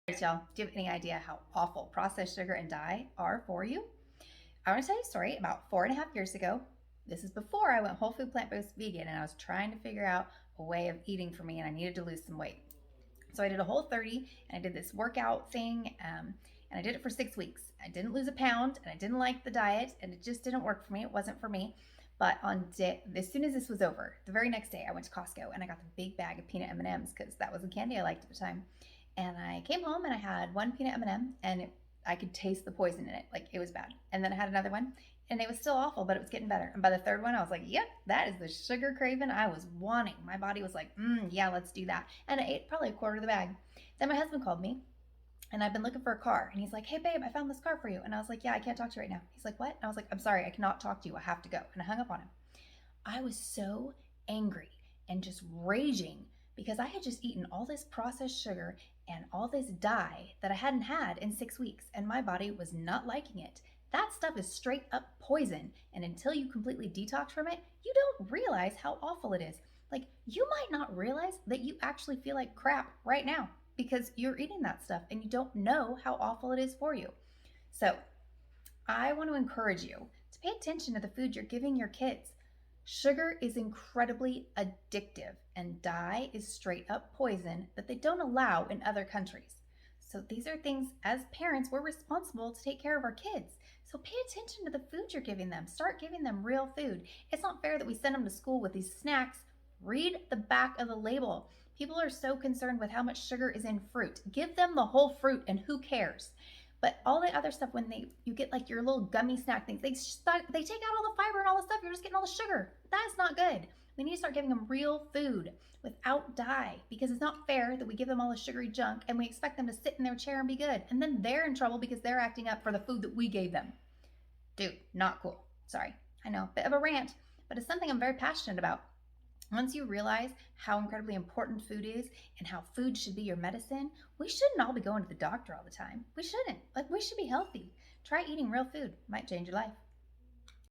Right, y'all, do you have any idea how awful processed sugar and dye are for you? I want to tell you a story about 4.5 years ago. This is before I went whole food plant-based vegan and I was trying to figure out a way of eating for me and I needed to lose some weight. So I did a Whole30 and I did this workout thing and I did it for 6 weeks. I didn't lose a pound and I didn't like the diet and it just didn't work for me. It wasn't for me. But as soon as this was over, the very next day I went to Costco and I got the big bag of peanut M&Ms because that was the candy I liked at the time. And I came home and I had one peanut M&M and I could taste the poison in it. Like it was bad. And then I had another one and it was still awful, but it was getting better. And by the third one, I was like, yep, that is the sugar craving I was wanting. My body was like, yeah, let's do that. And I ate probably a quarter of the bag. Then my husband called me and I've been looking for a car. And he's like, hey, babe, I found this car for you. And I was like, yeah, I can't talk to you right now. He's like, what? And I was like, I'm sorry, I cannot talk to you. I have to go. And I hung up on him. I was so angry and just raging because I had just eaten all this processed sugar and all this dye that I hadn't had in 6 weeks, and my body was not liking it. That stuff is straight up poison, and until you completely detox from it, you don't realize how awful it is. Like, you might not realize that you actually feel like crap right now because you're eating that stuff and you don't know how awful it is for you. So, I want to encourage you to pay attention to the food you're giving your kids. Sugar is incredibly addictive, and dye is straight up poison that they don't allow in other countries. So, these are things as parents we're responsible to take care of our kids. So, pay attention to the food you're giving them. Start giving them real food. It's not fair that we send them to school with these snacks. Read the back of the label. People are so concerned with how much sugar is in fruit. Give them the whole fruit, and who cares? But all the other stuff, when you get like your little gummy snack things, they take out all the fiber and all the stuff. You're just getting all the sugar. That's not good. We need to start giving them real food without dye, because it's not fair that we give them all the sugary junk and we expect them to sit in their chair and be good. And then they're in trouble because they're acting up for the food that we gave them. Dude, not cool. Sorry. I know, bit of a rant, but it's something I'm very passionate about. Once you realize how incredibly important food is and how food should be your medicine, we shouldn't all be going to the doctor all the time. We shouldn't. Like, we should be healthy. Try eating real food. Might change your life.